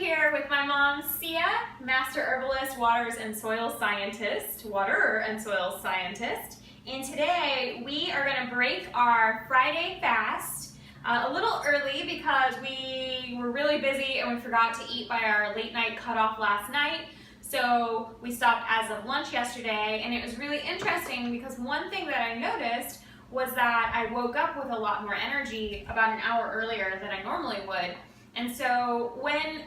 here with my mom, Sia, Master Herbalist, Waterer and Soil Scientist. And today we are going to break our Friday fast a little early because we were really busy and we forgot to eat by our late night cutoff last night. So we stopped as of lunch yesterday, and it was really interesting because one thing that I noticed was that I woke up with a lot more energy about an hour earlier than I normally would. And so when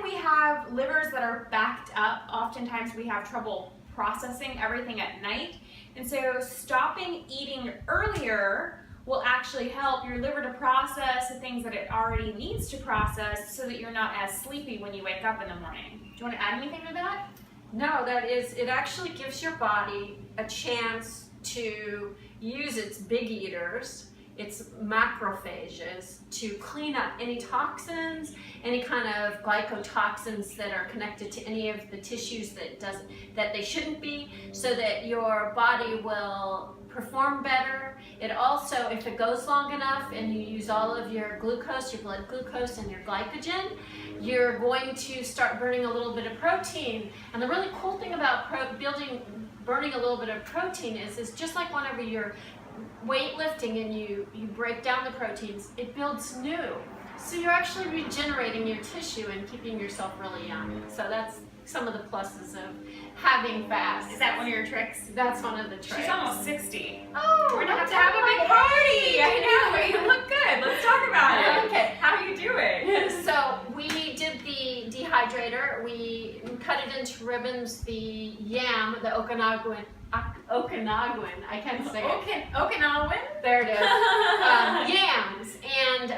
we have livers that are backed up, oftentimes we have trouble processing everything at night. And so stopping eating earlier will actually help your liver to process the things that it already needs to process so that you're not as sleepy when you wake up in the morning. Do you want to add anything to that? No, it actually gives your body a chance to use its big eaters, its macrophages, to clean up any toxins, any kind of glycotoxins that are connected to any of the tissues that they shouldn't be, so that your body will perform better. It also, if it goes long enough and you use all of your glucose, your blood glucose and your glycogen, you're going to start burning a little bit of protein. And the really cool thing about burning a little bit of protein is just like whenever you're weightlifting and you break down the proteins, it builds new. So you're actually regenerating your tissue and keeping yourself really young. So that's some of the pluses of having fast. Is that one of your tricks? That's one of the tricks. She's almost 60. Oh, we're gonna have a big party. I know, but you look good. Let's talk about it. Okay. How you do it? So we did the dehydrator. We cut it into ribbons. The yam, the Okanagan, I can't say it. Okinawan? There it is. Yams, and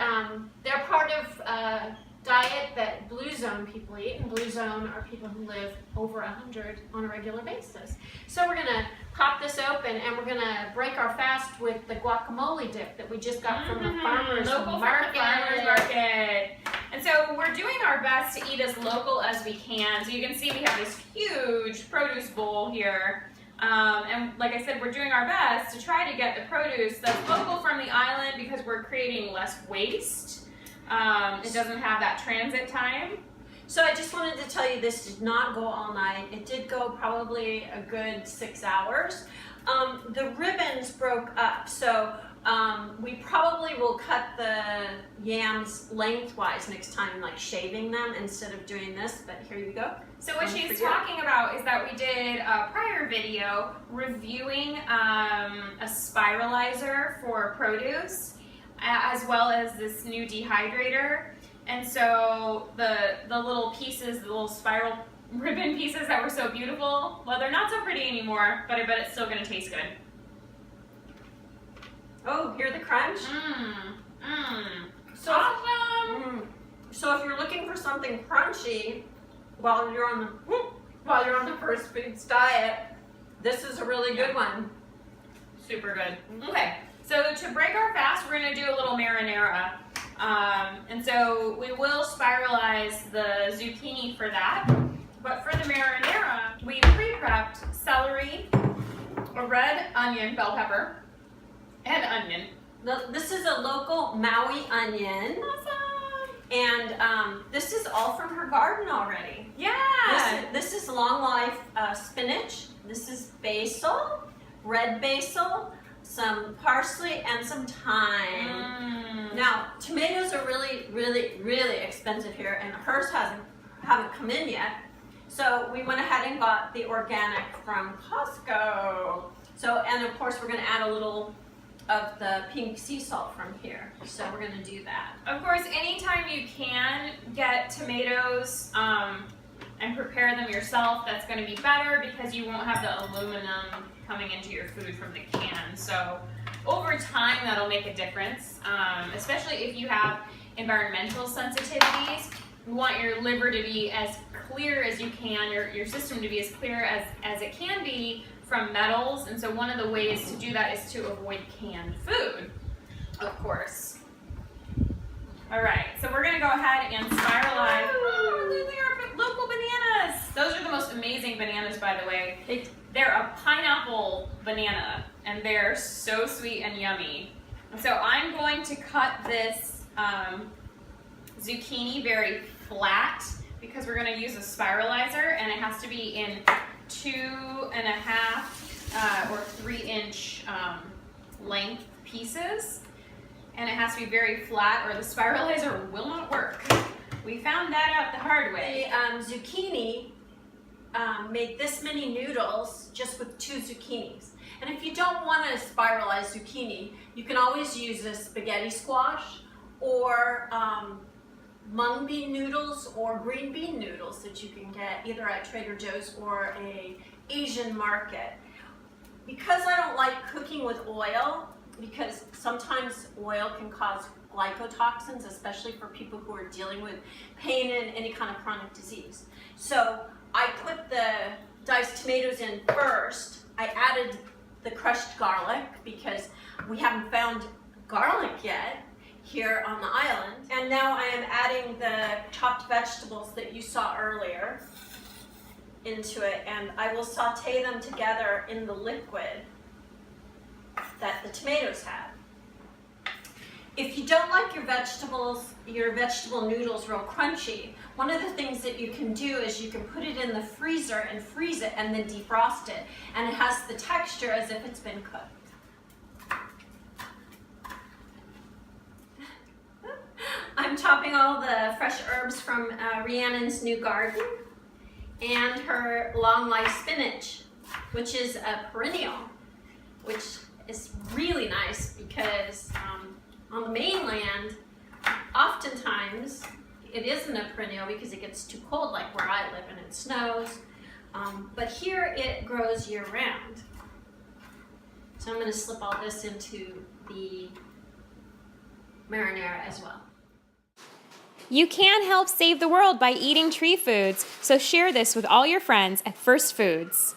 they're part of a diet that Blue Zone people eat, and Blue Zone are people who live over 100 on a regular basis. So we're gonna pop this open and we're gonna break our fast with the guacamole dip that we just got from the farmers market. And so we're doing our best to eat as local as we can. So you can see we have this huge produce bowl here. And like I said, we're doing our best to try to get the produce that's local from the island because we're creating less waste. It doesn't have that transit time. So I just wanted to tell you, this did not go all night. It did go probably a good 6 hours. The ribbons broke up, so we probably will cut the yams lengthwise next time, like shaving them instead of doing this, but here you go. So what she's talking about is that we did a prior video reviewing a spiralizer for produce, as well as this new dehydrator. And so the little pieces, the little spiral ribbon pieces that were so beautiful, well, they're not so pretty anymore, but I bet it's still gonna taste good. Oh, hear the crunch? So, awesome! So if you're looking for something crunchy while you're on the First Foods diet, this is a really good one. Super good. Okay, so to break our fast, we're gonna do a little marinara. And so we will spiralize the zucchini for that. But for the marinara, we pre-prepped celery, a red onion, bell pepper, and onion. This is a local Maui onion. Awesome! And this is all from her garden already. Yeah! This is long life spinach. This is basil, red basil, some parsley, and some thyme. Now, tomatoes are really, really, really expensive here, and hers haven't come in yet. So we went ahead and got the organic from Costco. So, and of course, we're going to add a little of the pink sea salt from here. So we're going to do that. Of course, anytime you can get tomatoes and prepare them yourself, that's going to be better because you won't have the aluminum coming into your food from the can. So over time, that'll make a difference, especially if you have environmental sensitivities. You want your liver to be as clear as you can, your system to be as clear as it can be from metals. And so one of the ways to do that is to avoid canned food, of course. All right, so we're gonna go ahead and spiralize. Oh, we're losing our local bananas. Those are the most amazing bananas, by the way. They're a pineapple banana, and they're so sweet and yummy. So I'm going to cut this zucchini very flat because we're going to use a spiralizer, and it has to be in 2.5 or 3-inch length pieces, and it has to be very flat or the spiralizer will not work. We found that out the hard way. The zucchini made this many noodles just with 2 zucchinis. And if you don't want a spiralized zucchini, you can always use a spaghetti squash or mung bean noodles or green bean noodles that you can get either at Trader Joe's or a Asian market. Because I don't like cooking with oil, because sometimes oil can cause glycotoxins, especially for people who are dealing with pain and any kind of chronic disease. So I put the diced tomatoes in first. I added the crushed garlic because we haven't found garlic yet here on the island. And now I am adding the chopped vegetables that you saw earlier into it, and I will saute them together in the liquid that the tomatoes have. If you don't like your vegetable noodles real crunchy, one of the things that you can do is you can put it in the freezer and freeze it and then defrost it, and it has the texture as if it's been cooked. I'm chopping all the fresh herbs from Rhiannon's new garden and her long life spinach, which is a perennial, which is really nice because on the mainland, oftentimes it isn't a perennial because it gets too cold, like where I live and it snows. But here it grows year round. So I'm going to slip all this into the marinara as well. You can help save the world by eating tree foods, so share this with all your friends at First Foods.